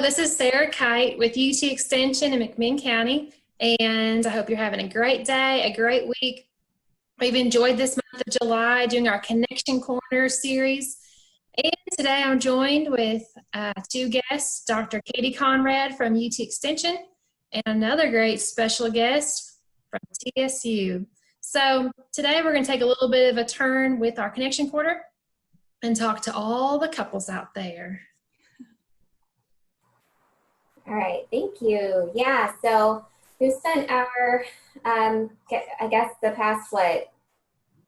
this is Sarah Kite with UT Extension in McMinn County, and I hope you're having a great day, a great week. We've enjoyed this month of July doing our Connection Corner series, and today I'm joined with two guests, Dr. Katie Conrad from UT Extension and another great special guest from TSU. So today we're going to take a little bit of a turn with our Connection Corner and talk to all the couples out there. All right, thank you. Yeah, so we've spent our, I guess the past,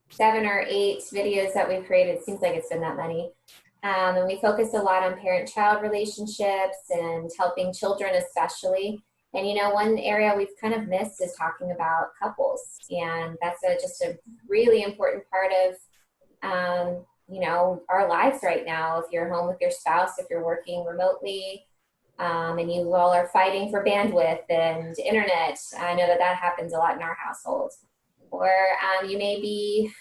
7 or 8 videos that we've created, it seems like it's been that many. And we focused a lot on parent-child relationships and helping children especially. And one area we've kind of missed is talking about couples. And that's just a really important part of, our lives right now. If you're home with your spouse, if you're working remotely, and you all are fighting for bandwidth and internet. I know that happens a lot in our household. Or you may be,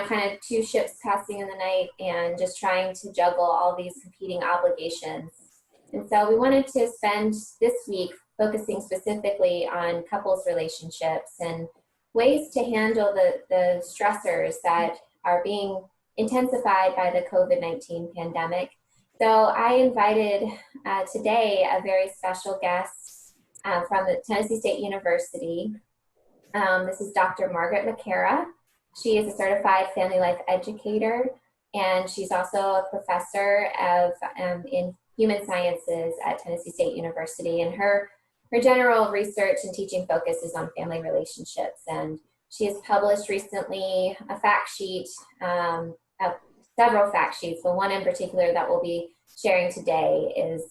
kind of two ships passing in the night and just trying to juggle all these competing obligations. And so we wanted to spend this week focusing specifically on couples relationships and ways to handle the stressors that are being intensified by the COVID-19 pandemic. So I invited today a very special guest from the Tennessee State University. This is Dr. Margaret Machara. She is a certified family life educator, and she's also a professor in human sciences at Tennessee State University. And her general research and teaching focus is on family relationships. And she has published recently a fact sheet, several fact sheets, but one in particular that we'll be sharing today is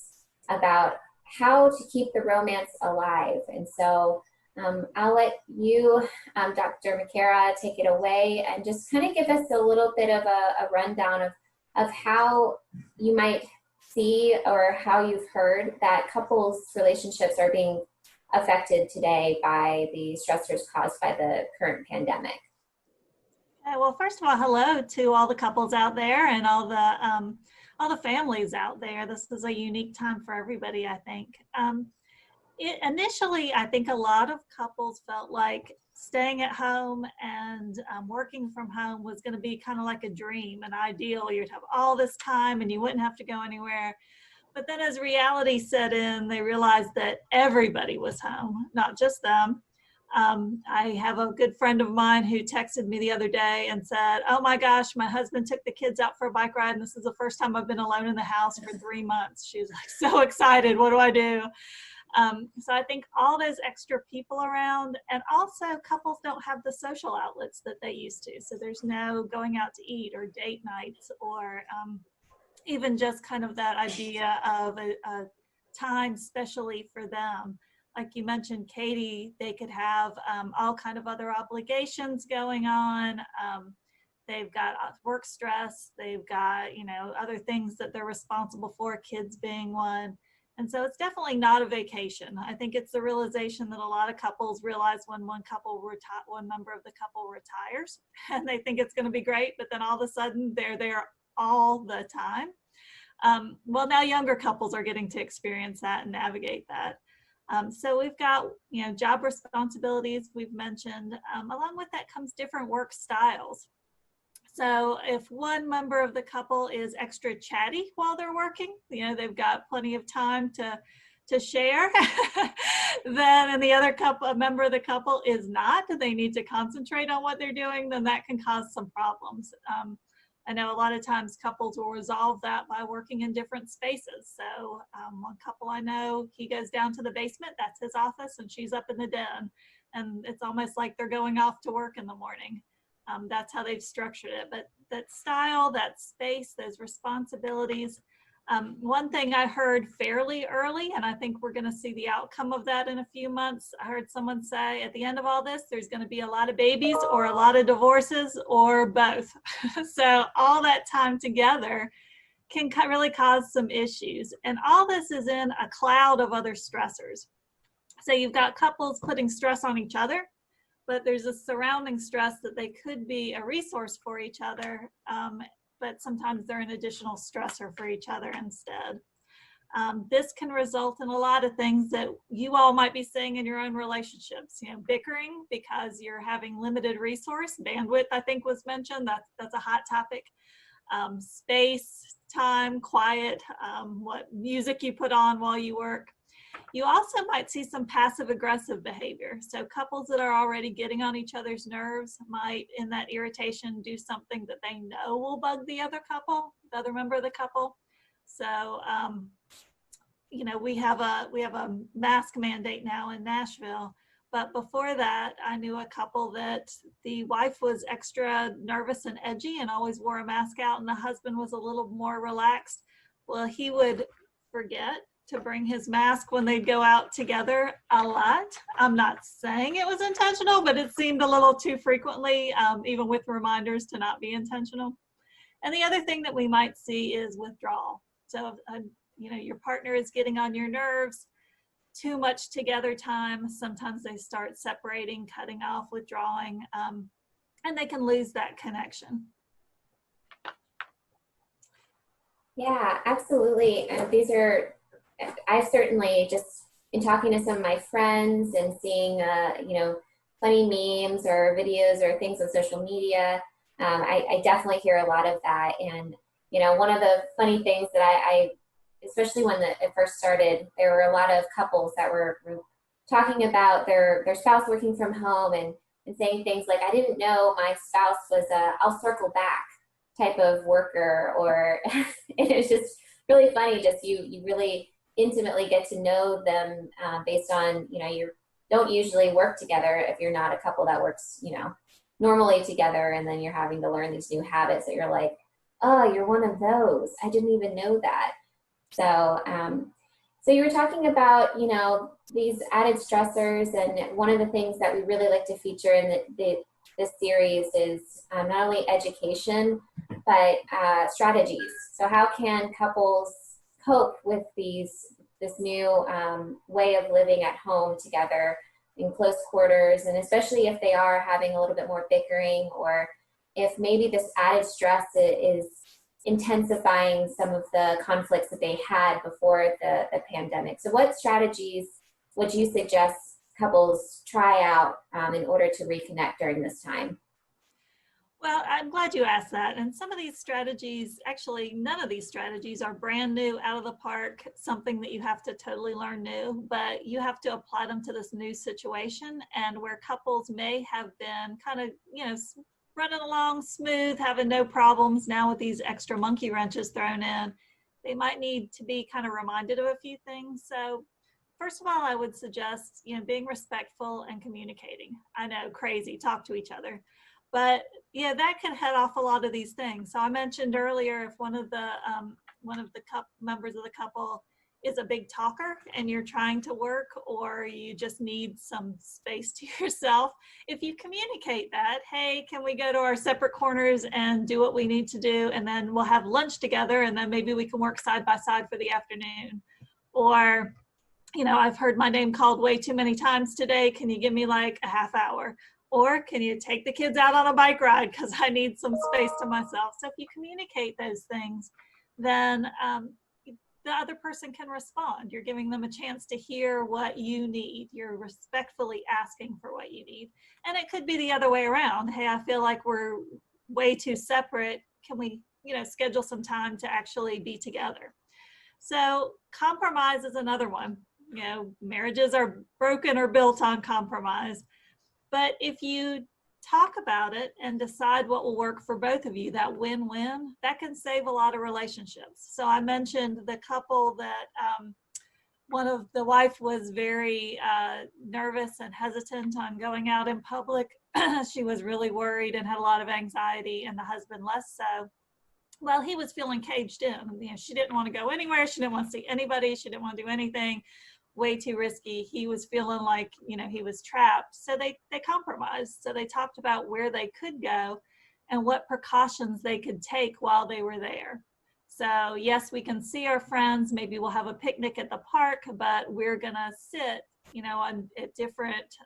about how to keep the romance alive. And so I'll let you, Dr. Machara, take it away and just kind of give us a little bit of a rundown of how you might see or how you've heard that couples' relationships are being affected today by the stressors caused by the current pandemic. Well, first of all, hello to all the couples out there and all the families out there. This is a unique time for everybody, I think. Initially, I think a lot of couples felt like staying at home and working from home was going to be kind of like a dream, an ideal. You'd have all this time and you wouldn't have to go anywhere. But then as reality set in, they realized that everybody was home, not just them. I have a good friend of mine who texted me the other day and said, oh my gosh, my husband took the kids out for a bike ride and this is the first time I've been alone in the house for 3 months. She was like so excited. What do I do? So I think all those extra people around, and also couples don't have the social outlets that they used to. So there's no going out to eat or date nights or even just kind of that idea of a time specially for them. Like you mentioned, Katie, they could have all kind of other obligations going on. They've got work stress. They've got, other things that they're responsible for, kids being one. And so it's definitely not a vacation. I think it's the realization that a lot of couples realize when one member of the couple retires and they think it's going to be great, but then all of a sudden they're there all the time. Well, now younger couples are getting to experience that and navigate that. So we've got, job responsibilities we've mentioned. Along with that comes different work styles. So if one member of the couple is extra chatty while they're working, they've got plenty of time to share, then and the other member of the couple is not, they need to concentrate on what they're doing, then that can cause some problems. I know a lot of times couples will resolve that by working in different spaces. So one couple I know, he goes down to the basement, that's his office, and she's up in the den. And it's almost like they're going off to work in the morning. That's how they've structured it. But that style, that space, those responsibilities. One thing I heard fairly early, and I think we're going to see the outcome of that in a few months. I heard someone say at the end of all this, there's going to be a lot of babies or a lot of divorces or both. So all that time together can really cause some issues. And all this is in a cloud of other stressors. So you've got couples putting stress on each other, but there's a surrounding stress that they could be a resource for each other, but sometimes they're an additional stressor for each other instead. This can result in a lot of things that you all might be seeing in your own relationships. You know, bickering because you're having limited resource. Bandwidth, I think, was mentioned. That's a hot topic. Space, time, quiet, what music you put on while you work. You also might see some passive aggressive behavior. So couples that are already getting on each other's nerves might, in that irritation, do something that they know will bug the other couple, the other member of the couple. So, you know, we have a mask mandate now in Nashville. But before that, I knew a couple that the wife was extra nervous and edgy and always wore a mask out, and the husband was a little more relaxed. Well, he would forget to bring his mask when they'd go out together a lot. I'm not saying it was intentional, but it seemed a little too frequently, even with reminders to not be intentional. And the other thing that we might see is withdrawal. So, you know, your partner is getting on your nerves, too much together time. Sometimes they start separating, cutting off, withdrawing, and they can lose that connection. Yeah, absolutely. These are, I've certainly just in talking to some of my friends and seeing, you know, funny memes or videos or things on social media. I definitely hear a lot of that. And, you know, one of the funny things that I especially when it first started, there were a lot of couples that were talking about their spouse working from home and saying things like, I didn't know my spouse was a I'll circle back type of worker, or and it's just really funny. Just you really intimately get to know them based on, you know, you don't usually work together if you're not a couple that works, you know, normally together, and then you're having to learn these new habits that you're like, oh, you're one of those. I didn't even know that. So, so you were talking about, you know, these added stressors, and one of the things that we really like to feature in this series is not only education, but strategies. So how can couples cope with this new way of living at home together in close quarters, and especially if they are having a little bit more bickering, or if maybe this added stress is intensifying some of the conflicts that they had before the pandemic. So what strategies would you suggest couples try out in order to reconnect during this time? Well, I'm glad you asked that. And some of these strategies, actually, none of these strategies are brand new, out of the park, something that you have to totally learn new, but you have to apply them to this new situation. And where couples may have been kind of, you know, running along smooth, having no problems, now with these extra monkey wrenches thrown in, they might need to be kind of reminded of a few things. So first of all, I would suggest, you know, being respectful and communicating. I know, crazy, talk to each other. But yeah, that can head off a lot of these things. So I mentioned earlier, if one of the members of the couple is a big talker and you're trying to work, or you just need some space to yourself, if you communicate that, hey, can we go to our separate corners and do what we need to do, and then we'll have lunch together, and then maybe we can work side by side for the afternoon. Or, you know, I've heard my name called way too many times today, can you give me like a half hour? Or can you take the kids out on a bike ride because I need some space to myself? So if you communicate those things, then the other person can respond. You're giving them a chance to hear what you need. You're respectfully asking for what you need. And it could be the other way around. Hey, I feel like we're way too separate. Can we, you know, schedule some time to actually be together? So compromise is another one. You know, marriages are broken or built on compromise. But if you talk about it and decide what will work for both of you, that win-win, that can save a lot of relationships. So I mentioned the couple that one of the wife was very nervous and hesitant on going out in public. She was really worried and had a lot of anxiety, and the husband less so. Well, he was feeling caged in. You know, she didn't want to go anywhere. She didn't want to see anybody. She didn't want to do anything. Way too risky. He was feeling like, you know, he was trapped. So they compromised. So they talked about where they could go and what precautions they could take while they were there. So yes, we can see our friends. Maybe we'll have a picnic at the park, but we're gonna sit, you know, at different,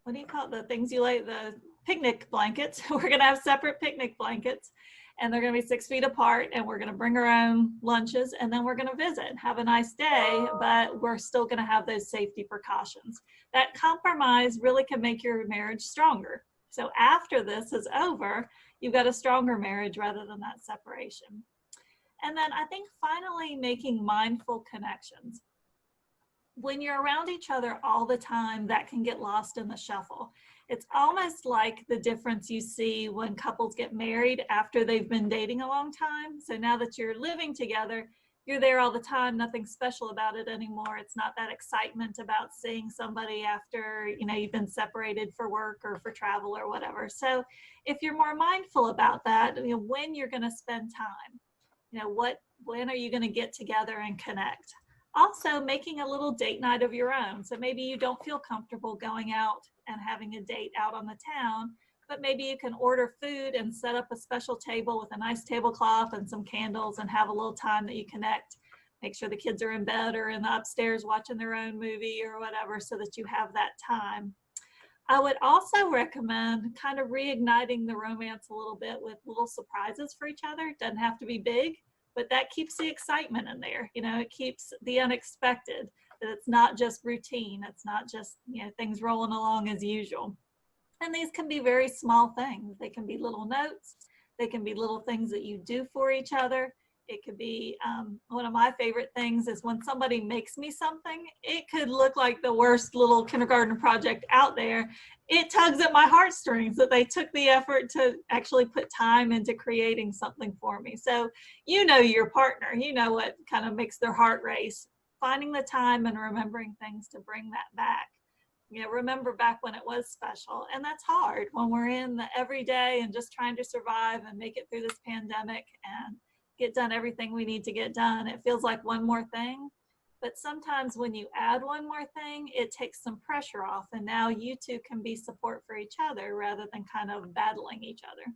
what do you call it? The things you lay, the picnic blankets. We're gonna have separate picnic blankets. and they're going to be 6 feet apart, and we're going to bring our own lunches, and then we're going to visit, have a nice day, but we're still going to have those safety precautions. That compromise really can make your marriage stronger. So after this is over, you've got a stronger marriage rather than that separation. And then I think finally making mindful connections. When you're around each other all the time, that can get lost in the shuffle. It's almost like the difference you see when couples get married after they've been dating a long time. So now that you're living together, you're there all the time, nothing special about it anymore. It's not that excitement about seeing somebody after, you've been separated for work or for travel or whatever. So if you're more mindful about that, when you're going to spend time, when are you going to get together and connect? Also, making a little date night of your own. So maybe you don't feel comfortable going out and having a date out on the town, but maybe you can order food and set up a special table with a nice tablecloth and some candles and have a little time that you connect. Make sure the kids are in bed or in the upstairs watching their own movie or whatever, so that you have that time. I would also recommend kind of reigniting the romance a little bit with little surprises for each other. It doesn't have to be big, but that keeps the excitement in there. It keeps the unexpected, that it's not just routine. It's not just, things rolling along as usual. And these can be very small things. They can be little notes. They can be little things that you do for each other. It could be, one of my favorite things is when somebody makes me something. It could look like the worst little kindergarten project out there. It tugs at my heartstrings that they took the effort to actually put time into creating something for me. So your partner, what kind of makes their heart race. Finding the time and remembering things to bring that back. Remember back when it was special. And that's hard when we're in the everyday and just trying to survive and make it through this pandemic and get done everything we need to get done. It feels like one more thing. But sometimes when you add one more thing, it takes some pressure off. And now you two can be support for each other rather than kind of battling each other.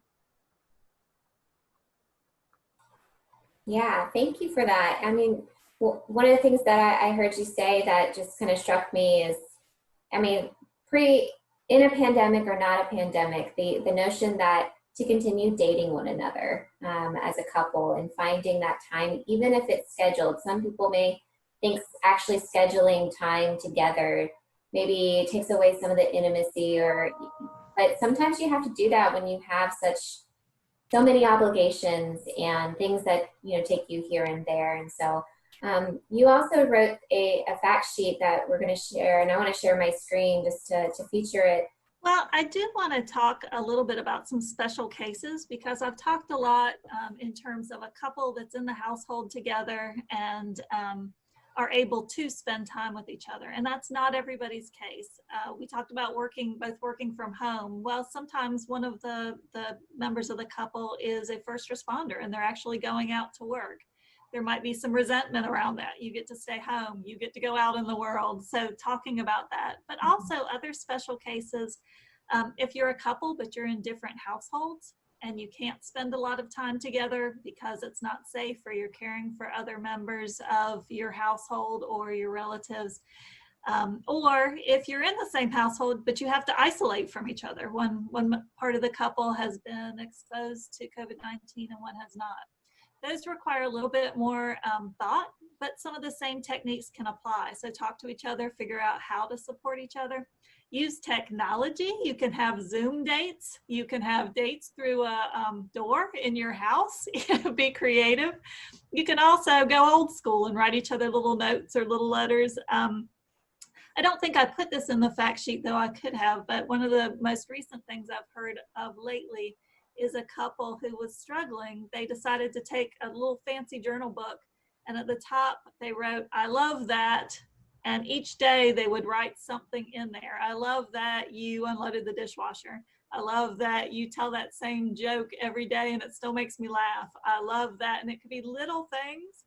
Yeah, thank you for that. I mean, one of the things that I heard you say that just kind of struck me is, in a pandemic or not a pandemic, the notion that to continue dating one another as a couple and finding that time, even if it's scheduled. Some people may think actually scheduling time together maybe takes away some of the intimacy, but sometimes you have to do that when you have so many obligations and things that take you here and there. And so you also wrote a fact sheet that we're going to share, and I want to share my screen just to feature it. Well, I do want to talk a little bit about some special cases, because I've talked a lot in terms of a couple that's in the household together and are able to spend time with each other. And that's not everybody's case. We talked about both working from home. Well, sometimes one of the members of the couple is a first responder and they're actually going out to work. There might be some resentment around that. You get to stay home, you get to go out in the world. So talking about that, but also other special cases. If you're a couple, but you're in different households and you can't spend a lot of time together because it's not safe, or you're caring for other members of your household or your relatives. Or if you're in the same household, but you have to isolate from each other. One part of the couple has been exposed to COVID-19 and one has not. Those require a little bit more thought, but some of the same techniques can apply. So talk to each other, figure out how to support each other. Use technology. You can have Zoom dates. You can have dates through a door in your house. Be creative. You can also go old school and write each other little notes or little letters. I don't think I put this in the fact sheet, though I could have, but one of the most recent things I've heard of lately is a couple who was struggling. They decided to take a little fancy journal book, and at the top they wrote, "I love that." And each day they would write something in there. "I love that you unloaded the dishwasher. I love that you tell that same joke every day and it still makes me laugh. I love that." And it could be little things.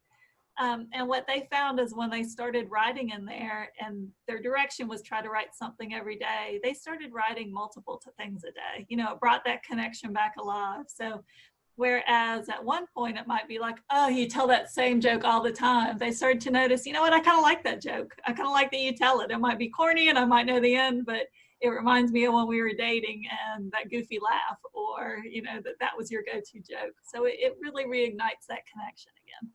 And what they found is when they started writing in there, and their direction was try to write something every day, they started writing multiple things a day. It brought that connection back alive. So whereas at one point it might be like, "Oh, you tell that same joke all the time," they started to notice, "You know what, I kind of like that joke. I kind of like that you tell it. It might be corny and I might know the end, but it reminds me of when we were dating and that goofy laugh, or, that was your go-to joke. So it really reignites that connection again.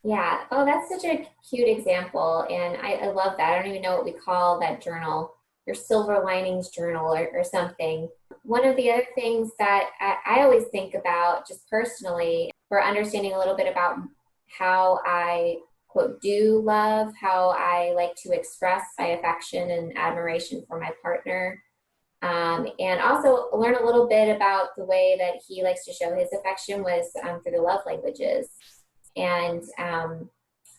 Yeah. Oh, that's such a cute example. And I love that. I don't even know what we call that journal, your silver linings journal or something. One of the other things that I always think about just personally for understanding a little bit about how I, quote, do love, how I like to express my affection and admiration for my partner. And also learn a little bit about the way that he likes to show his affection was through the love languages. And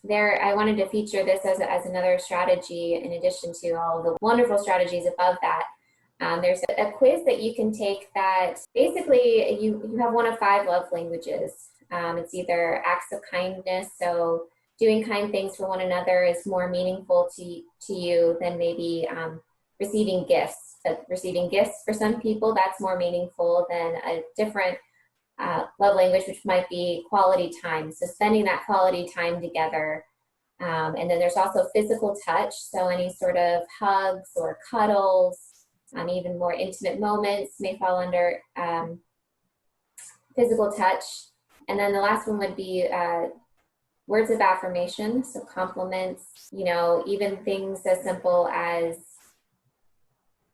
there, I wanted to feature this as another strategy in addition to all the wonderful strategies above that. There's a quiz that you can take that basically you have one of 5 love languages. It's either acts of kindness, so doing kind things for one another is more meaningful to you than maybe receiving gifts. But receiving gifts for some people, that's more meaningful than a different love language, which might be quality time. So spending that quality time together. And then there's also physical touch. So any sort of hugs or cuddles, even more intimate moments may fall under physical touch. And then the last one would be words of affirmation. So compliments, even things as simple as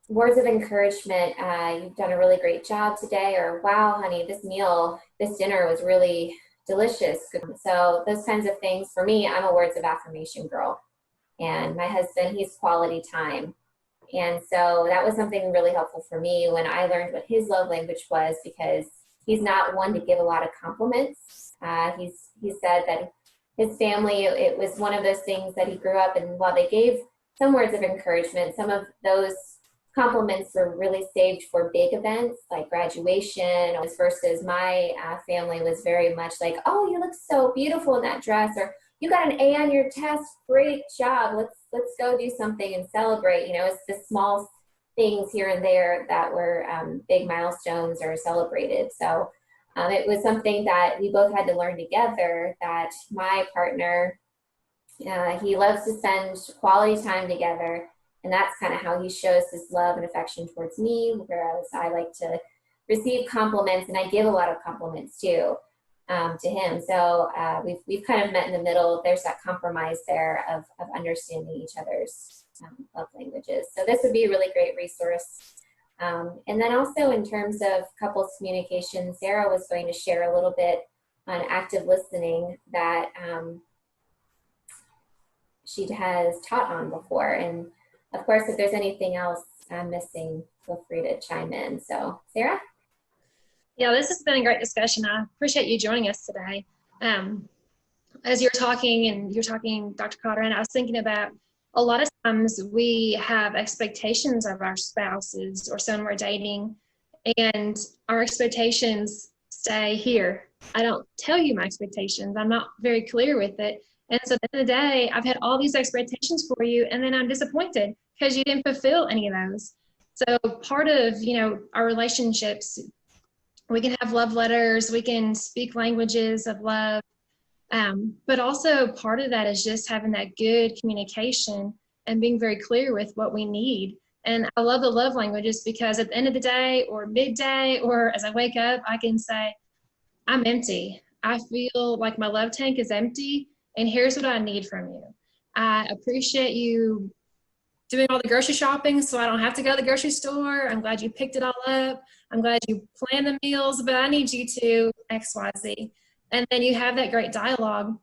words of encouragement. You've done a really great job today, or wow, honey, this dinner was really delicious. So those kinds of things. For me, I'm a words of affirmation girl. And my husband, he's quality time. And so that was something really helpful for me when I learned what his love language was, because he's not one to give a lot of compliments. He said that his family, it was one of those things that he grew up, and while they gave some words of encouragement, some of those compliments were really saved for big events like graduation, versus my family was very much like, oh, you look so beautiful in that dress, or you got an A on your test, great job, let's go do something and celebrate. It's the small things here and there that were big milestones or celebrated. So it was something that we both had to learn together, that my partner, he loves to spend quality time together. And that's kind of how he shows his love and affection towards me, whereas I like to receive compliments, and I give a lot of compliments too to him. So we've kind of met in the middle. There's that compromise there of understanding each other's love languages. So this would be a really great resource. And then also in terms of couples communication, Sarah was going to share a little bit on active listening that she has taught on before. And of course, if there's anything else I'm missing, feel free to chime in. So, Sarah? Yeah, this has been a great discussion. I appreciate you joining us today. As you're talking, Dr. Conrad, I was thinking about a lot of times we have expectations of our spouses or someone we're dating, and our expectations stay here. I don't tell you my expectations. I'm not very clear with it. And so at the end of the day, I've had all these expectations for you, and then I'm disappointed because you didn't fulfill any of those. So part of, our relationships, we can have love letters, we can speak languages of love, but also part of that is just having that good communication and being very clear with what we need. And I love the love languages because at the end of the day or midday or as I wake up, I can say, I'm empty. I feel like my love tank is empty. And here's what I need from you. I appreciate you doing all the grocery shopping so I don't have to go to the grocery store. I'm glad you picked it all up. I'm glad you planned the meals, but I need you to X, Y, Z. And then you have that great dialogue.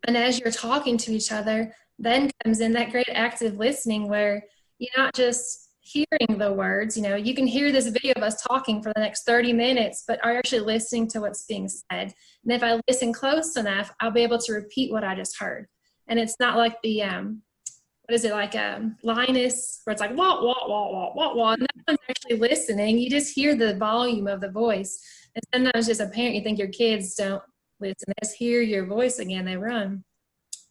And as you're talking to each other, then comes in that great active listening where you're not just hearing the words. You can hear this video of us talking for the next 30 minutes, but are you actually listening to what's being said? And if I listen close enough, I'll be able to repeat what I just heard. And it's not like the, Linus, where it's like, wah, wah, wah, wah, wah, wah. And no one's actually listening. You just hear the volume of the voice. And sometimes as a parent, you think your kids don't listen. They just hear your voice again, they run.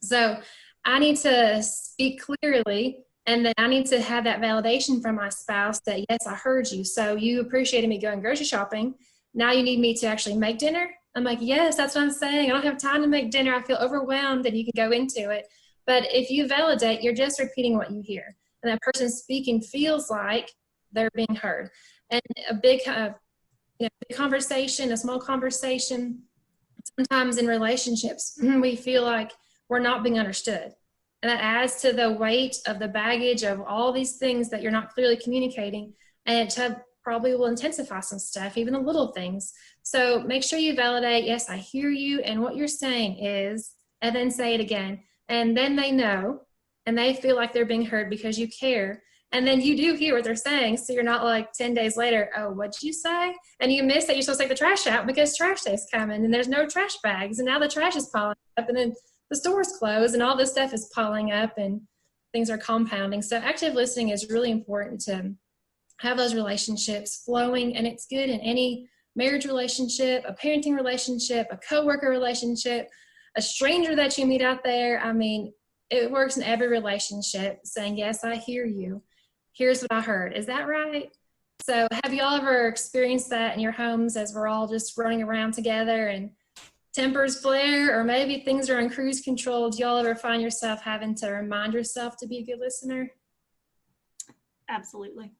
So I need to speak clearly, and then I need to have that validation from my spouse that, yes, I heard you. So you appreciated me going grocery shopping. Now you need me to actually make dinner? I'm like, yes, that's what I'm saying. I don't have time to make dinner. I feel overwhelmed, and you can go into it. But if you validate, you're just repeating what you hear. and that person speaking feels like they're being heard. And a big, big conversation, a small conversation, sometimes in relationships, we feel like we're not being understood. And that adds to the weight of the baggage of all these things that you're not clearly communicating. And it probably will intensify some stuff, even the little things. So make sure you validate, yes, I hear you, and what you're saying is, and then say it again. And then they know, and they feel like they're being heard because you care. And then you do hear what they're saying, so you're not like 10 days later, oh, what'd you say? And you miss that you're supposed to take the trash out because trash day's coming, and there's no trash bags, and now the trash is piling up, and then the store's closed, and all this stuff is piling up, and things are compounding. So active listening is really important to have those relationships flowing, and it's good in any marriage relationship, a parenting relationship, a coworker relationship, a stranger that you meet out there. I mean, it works in every relationship, saying, yes, I hear you. Here's what I heard. Is that right? So have you all ever experienced that in your homes as we're all just running around together and tempers flare, or maybe things are on cruise control? Do y'all ever find yourself having to remind yourself to be a good listener? Absolutely.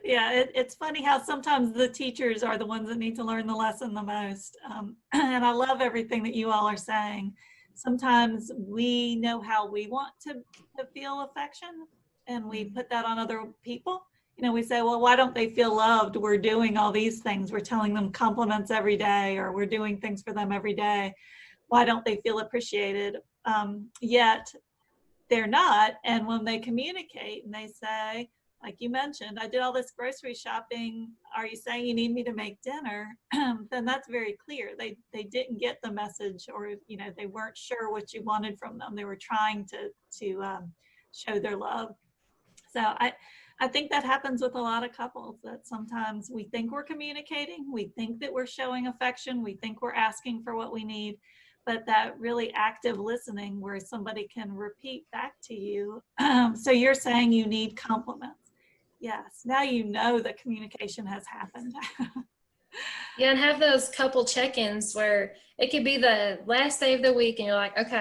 Yeah, it's funny how sometimes the teachers are the ones that need to learn the lesson the most. And I love everything that you all are saying. Sometimes we know how we want to feel affection, and we put that on other people. You know, we say, well, why don't they feel loved? We're doing all these things. We're telling them compliments every day, or we're doing things for them every day. Why don't they feel appreciated? Yet they're not. And when they communicate and they say, like you mentioned, I did all this grocery shopping, are you saying you need me to make dinner? Then that's very clear. They didn't get the message, or, you know, they weren't sure what you wanted from them. They were trying to show their love. So I think that happens with a lot of couples, that sometimes we think we're communicating, we think that we're showing affection, we think we're asking for what we need, but that really active listening where somebody can repeat back to you. So you're saying you need compliments. Yes, now you know that communication has happened. Yeah, and have those couple check-ins where it could be the last day of the week and you're like, okay,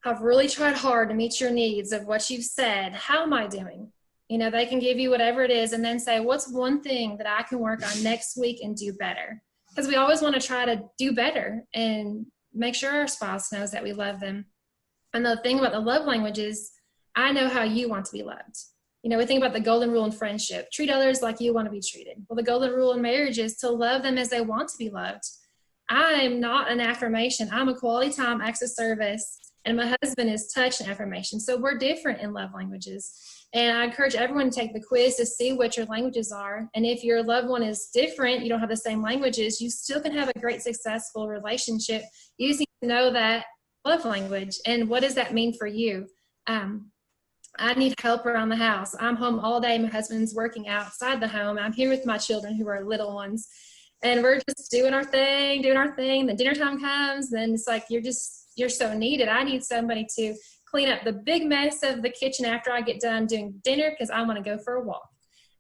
I've really tried hard to meet your needs of what you've said. How am I doing? You know, they can give you whatever it is and then say, what's one thing that I can work on next week and do better? Because we always want to try to do better and make sure our spouse knows that we love them. And the thing about the love language is, I know how you want to be loved. You know, we think about the golden rule in friendship: treat others like you want to be treated. Well, the golden rule in marriage is to love them as they want to be loved. I'm not an affirmation. I'm a quality time, acts of service, and my husband is touch and affirmation. So we're different in love languages. And I encourage everyone to take the quiz to see what your languages are. And if your loved one is different, you don't have the same languages, you still can have a great, successful relationship. You just need to know that love language. And what does that mean for you? I need help around the house. I'm home all day. My husband's working outside the home. I'm here with my children who are little ones. And we're just doing our thing. Then dinner time comes. Then it's like, you're so needed. I need somebody to clean up the big mess of the kitchen after I get done doing dinner because I want to go for a walk.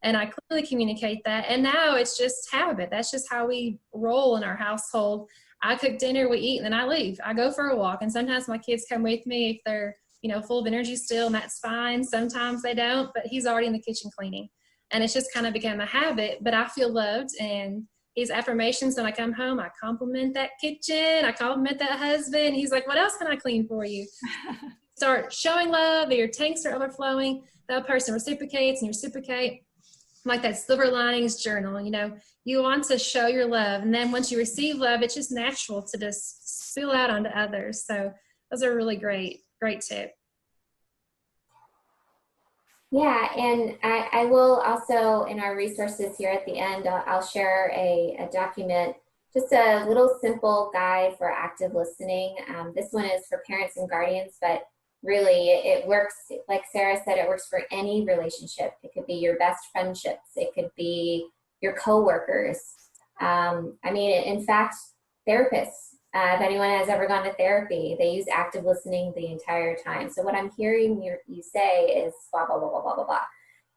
And I clearly communicate that. And now it's just habit. That's just how we roll in our household. I cook dinner, we eat, and then I leave. I go for a walk. And sometimes my kids come with me if they're, full of energy still, and that's fine. Sometimes they don't, but he's already in the kitchen cleaning. And it's just kind of become a habit, but I feel loved. And his affirmations when I come home, I compliment that kitchen, I compliment that husband. He's like, what else can I clean for you? Start showing love, your tanks are overflowing, that person reciprocates and you reciprocate. Like that silver linings journal, you want to show your love. And then once you receive love, it's just natural to just spill out onto others. So those are really great tip. Yeah, and I will also, in our resources here at the end, I'll share a document, just a little simple guide for active listening. This one is for parents and guardians, but really it works, like Sarah said, it works for any relationship. It could be your best friendships. It could be your coworkers. In fact, therapists. If anyone has ever gone to therapy, they use active listening the entire time. So what I'm hearing you say is blah, blah, blah, blah, blah, blah, blah.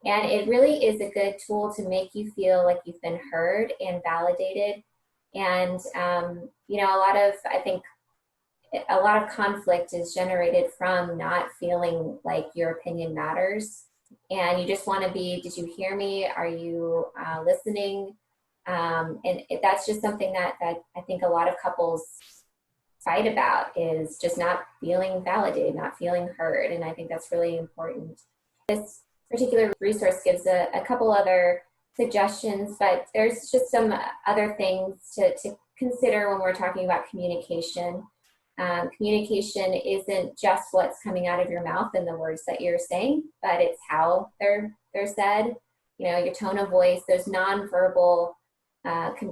And it really is a good tool to make you feel like you've been heard and validated. And, a lot of, I think, a lot of conflict is generated from not feeling like your opinion matters. And you just want to be, did you hear me? Are you listening? That's just something that I think a lot of couples fight about, is just not feeling validated, not feeling heard. And I think that's really important. This particular resource gives a couple other suggestions, but there's just some other things to consider when we're talking about communication. Communication isn't just what's coming out of your mouth and the words that you're saying, but it's how they're said. You know, your tone of voice, those nonverbal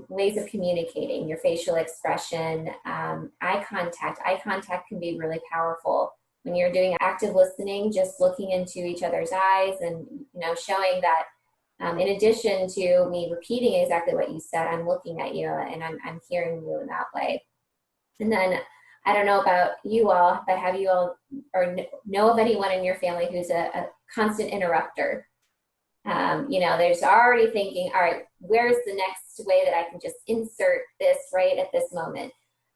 ways of communicating, your facial expression, eye contact. Eye contact can be really powerful when you're doing active listening, just looking into each other's eyes and, you know, showing that in addition to me repeating exactly what you said, I'm looking at you and I'm hearing you in that way. And then I don't know about you all, but have you all or know of anyone in your family who's a constant interrupter? You know, there's already thinking, all right, where's the next way that I can just insert this right at this moment?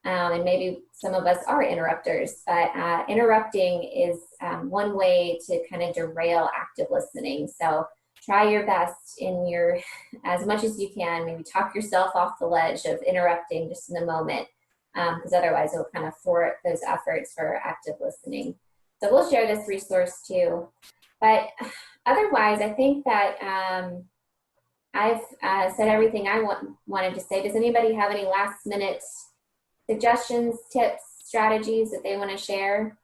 And maybe some of us are interrupters, but interrupting is one way to kind of derail active listening. So try your best as much as you can, maybe talk yourself off the ledge of interrupting just in the moment, because otherwise it'll kind of thwart those efforts for active listening. So we'll share this resource too. But otherwise, I think that I've said everything I wanted to say. Does anybody have any last minute suggestions, tips, strategies that they want to share?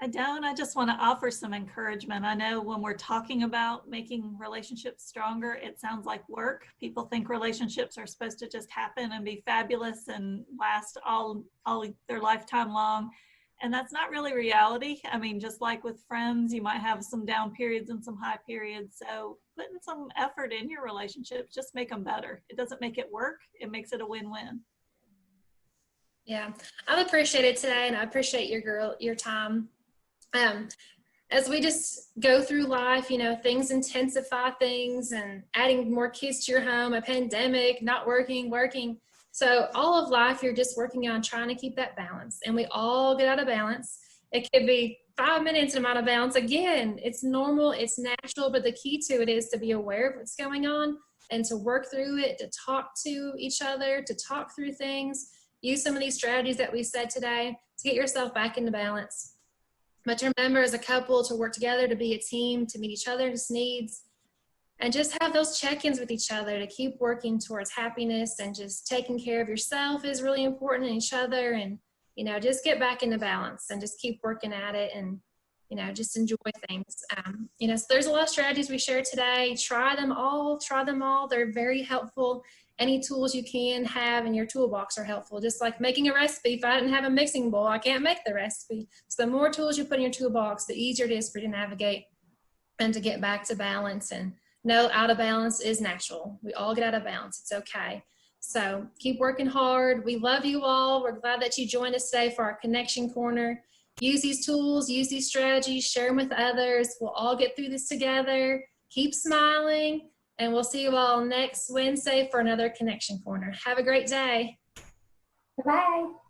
I don't. I just want to offer some encouragement. I know when we're talking about making relationships stronger, it sounds like work. People think relationships are supposed to just happen and be fabulous and last all their lifetime long. And that's not really reality. I mean, just like with friends, you might have some down periods and some high periods. So putting some effort in your relationships, just make them better. It doesn't make it work. It makes it a win-win. Yeah, I've appreciated today, and I appreciate your time. As we just go through life, you know, things intensify things, and adding more kids to your home, a pandemic, not working. So all of life, you're just working on trying to keep that balance, and we all get out of balance. It could be 5 minutes and I'm out of balance. Again, it's normal, it's natural, but the key to it is to be aware of what's going on and to work through it, to talk to each other, to talk through things, use some of these strategies that we said today to get yourself back into balance. But to remember as a couple to work together, to be a team, to meet each other's needs, and just have those check-ins with each other to keep working towards happiness, and just taking care of yourself is really important in each other. And, you know, just get back into balance and just keep working at it, and, you know, just enjoy things. You know, so there's a lot of strategies we shared today. Try them all. They're very helpful. Any tools you can have in your toolbox are helpful. Just like making a recipe. If I didn't have a mixing bowl, I can't make the recipe. So the more tools you put in your toolbox, the easier it is for you to navigate and to get back to balance. And no, out of balance is natural. We all get out of balance. It's okay. So keep working hard. We love you all. We're glad that you joined us today for our Connection Corner. Use these tools, use these strategies, share them with others. We'll all get through this together. Keep smiling, and we'll see you all next Wednesday for another Connection Corner. Have a great day. Bye-bye.